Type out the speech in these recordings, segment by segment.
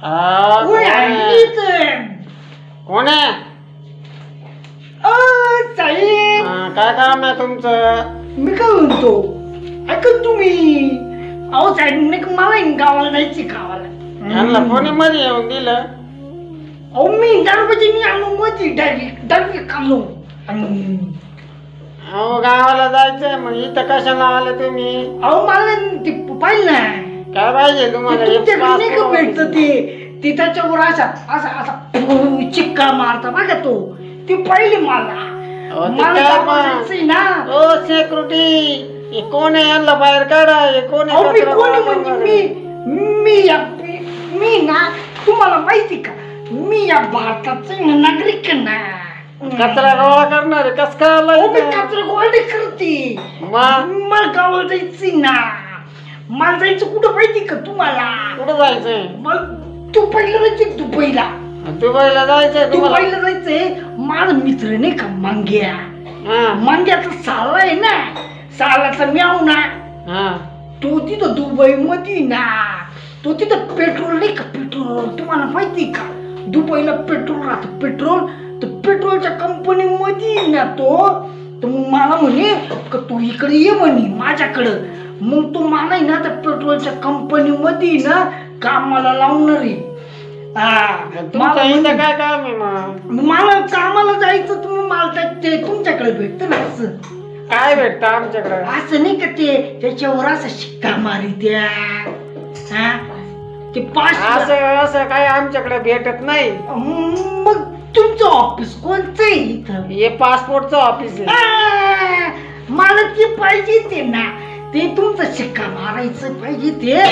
कोण आहे? साहेब काय काम आहे तुमचं? मी काय म्हणतो ऐका तुम्ही. अहो साहेब मला गावाला जायची गावाला. यांना कोणी मध्ये येऊन दिलं? अहो मी दरवाजे आणून मध्ये डायरेक्ट खाल्लो. अहो गावाला जायचंय मग इथं कशाला आले तुम्ही? अहो मला ते पाहिलं ना. काय पाहिजे तुम्हाला? तुमच्याकडे का भेटत ते त्याच्यावर असा असा असा चिक्का मारता बघा तो. ते पाहिले मला ना. ओ सिक्युरिटी कोण आहे? यांना बाहेर काढा. हे कोण आहे? मी ना तुम्हाला माहिती का मी या भारताचे नागरिक ना. कचरा गोळा करणार कस काय? कचरा गोळा करते. मला गावाला जायची ना. मला जायचं कुठं माहिती का तुम्हाला? कुठं जायचंय? मला दुबईला जायचंय. दुबईला जायचंय? दुबईला जायचंय. माझा मित्र नाही का मांग्या. मांग्याचा साला आहे ना. सालाचा म्याव ना. तो तिथं दुबई मध्ये ना. तो तिथं पेट्रोल नाही का पेट्रोल तुम्हाला माहिती का? दुबईला पेट्रोल राहतं पेट्रोल. तर पेट्रोलच्या कंपनी मध्ये ना तो. तर मला म्हणे का तू इकडे ये म्हणे माझ्याकडं. मग तो मला ना त्या पेट्रोलच्या कंपनी मध्ये ना कामाला लावणार आहे. काय काम आहे? मला कामाला जायचं. तुम्ही मला ते तुमच्याकडे भेटत ना. असं काय भेटतं आमच्याकडे? असं नाही का ते त्याच्यावर असं शिक्का मारी द्या. ते असं काय आमच्याकडे भेटत नाही. मग तुमचं ऑफिस कोणतं आहे इथं? हे पासपोर्टचं ऑफिस आहे. मला ते पाहिजे ते ना. ते तुमचं शिक्का मारायचं पाहिजे ते.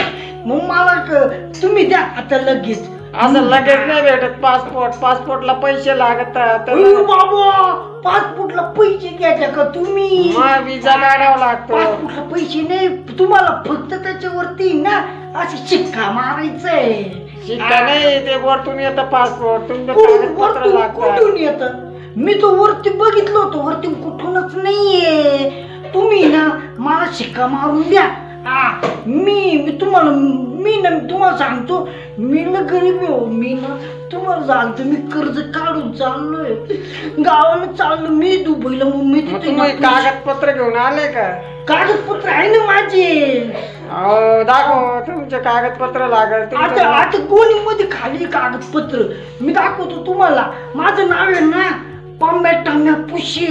मग मला तुम्ही द्या आता लगेच. असं लगेच नाही भेटत पासपोर्टला पैसे लागतात. बाबा पासपोर्टला पैसे द्यायचे का तुम्ही? विजा काढावा लागतो. पासपोर्टला पैसे नाही तुम्हाला फक्त त्याच्यावरती ना असं शिक्का मारायचंय. शिक्का नाही ते वरतून येतं पासपोर्ट. कुठून येत? मी तो वरती बघितलं होतं. वरती कुठूनच नाहीये. तुम्ही ना मला शिक्का मारून द्या. मी तुम्हाला सांगतो मी ना गरीब आहे. मी ना तुम्हाला सांगतो मी कर्ज काढून चाललोय. गावाला चाललो मी दुबईला. मग मी तिथे कागदपत्र घेऊन आले का? कागदपत्र आहे ना माझे. दाखव तुमचे कागदपत्र लागत. आता कोणी मध्ये खाली कागदपत्र मी दाखवतो तुम्हाला. माझं नाव आहे ना पम्या पुशी.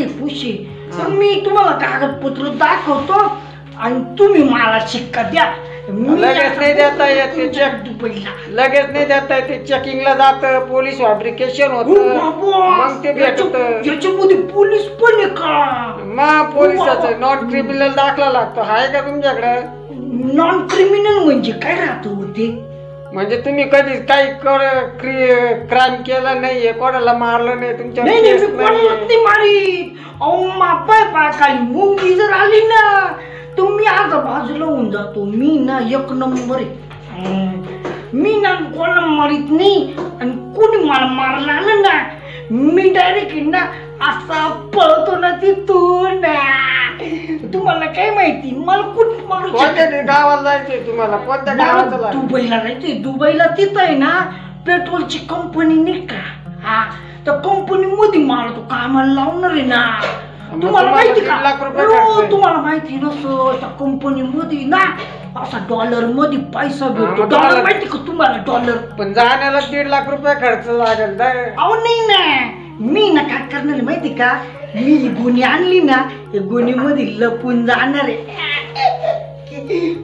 मी तुम्हाला कागदपत्र दाखवतो आणि तुम्ही मला शिक्का द्या. लगेच नाही देता येत ते चेक. दुबईला लगेच नाही देता येत. चेकिंगला जातं. पोलीस फॅब्रिकेशन होतं. मग ते भेटत. याच्यामध्ये पोलीस पण आहे का? मग पोलिसाचं नॉन क्रिमिनल दाखला लागतो. आहे का तुमच्याकडे? नॉन क्रिमिनल म्हणजे काय राहतं होते? म्हणजे तुम्ही कधी काही क्राईम केला नाहीये? कोणाला मारलं नाही? तुमच्या नाही मारी. पाय खाली मुंगी जर आली ना तर मी आज बाजूला होऊन जातो. मी ना एक नंबर आहे. मी ना कोणाला मारित नाही. आणि कोणी मला मारला ना मी डायरेक्ट ना असा पळतो ना तिथून. तुम्हाला काय माहिती मला कुठं मारू? गावाला जायचंय तुम्हाला? कोणत्या गावाला? दुबईला जायचंय. दुबईला तिथं आहे ना पेट्रोलची कंपनी नाही का? त्या कंपनी मध्ये मला तो कामाला लावणार आहे ना. तुम्हाला माहिती का? तुम्हाला माहिती नसतं त्या कंपनी मध्ये ना असा डॉलर मध्ये पैसा भेटतो. डॉलर माहिती का तुम्हाला? डॉलर पण जाण्याला 1.5 लाख रुपये खर्च लागेल. अहो नाही ना. मी ना काय करणार माहिती का? मी गुन्हे आणली ना गुन्हे मध्ये लपून जाणार आहे.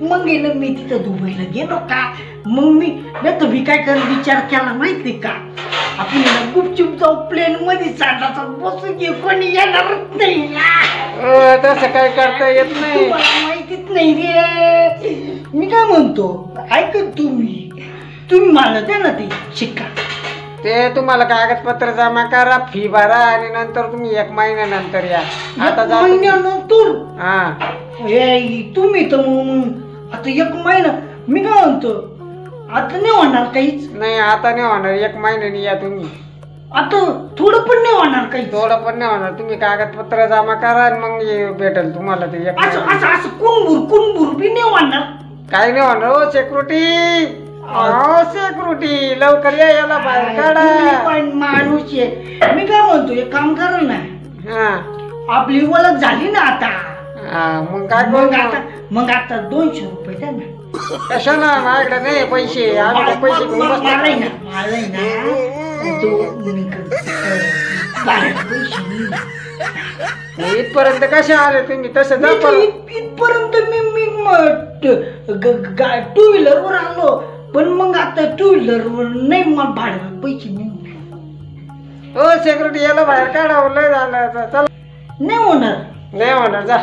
मग ना मी तिथं दुबईला गेलो का मग मी काय कर विचार केला माहिती का? आपण गुपचूप जाऊ प्लेन मध्ये चालला बसू घे. कोणी येणारच नाही. तसं काय करता येत नाही. मला माहितीच नाही रे. मी काय म्हणतो ऐक तुम्ही मला द्या ना ते शिक्का. ते तुम्हाला कागदपत्र जमा करा. फी भरा आणि नंतर तुम्ही 1 महिन्यानंतर या. आता महिन्यानंतर? तुम्ही तर मग आता 1 महिना. मी काय म्हणतो आता नाही होणार काहीच? नाही आता नाही होणार. 1 महिन्याने या तुम्ही. आता थोडं पण नाही होणार काही? थोडं पण नाही होणार. तुम्ही कागदपत्र जमा करा आणि मग भेटेल तुम्हाला ते. असं कुणबुर बी नाही होणार? काही नाही होणार. हो सिक्युरिटी सिक्युरिटी लवकर या, याला बाहेर काढा. तुम्ही पण माणूस आहे. मी काय म्हणतो एक काम करा ना, हा आपली ओळख झाली ना आता. मग काय मग आता 200 रुपये द्या ना. कशाला? माझ्याकडे नाही पैसे. आम्ही पैसे घेऊन बसलो. माराय ना इथपर्यंत कसे आले तुम्ही? तसं जा इथपर्यंत मी टू व्हीलर वर आलो, पण मग आता टू व्हीलर वर नाही, मला भाड्याला पैसे नाही. हो सिक्युरिटी याला बाहेर काढावं. लय झालं. चला. नाही होणार. नाही होणार. जा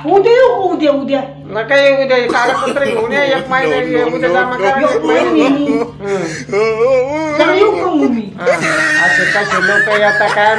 उद्या येऊ. उद्या नका येऊ. उद्या कागदपत्र घेऊन या. 1 महिना उद्या जमा करा. 1 महिना येऊ का मग मी? असे कसे लोक येतात काय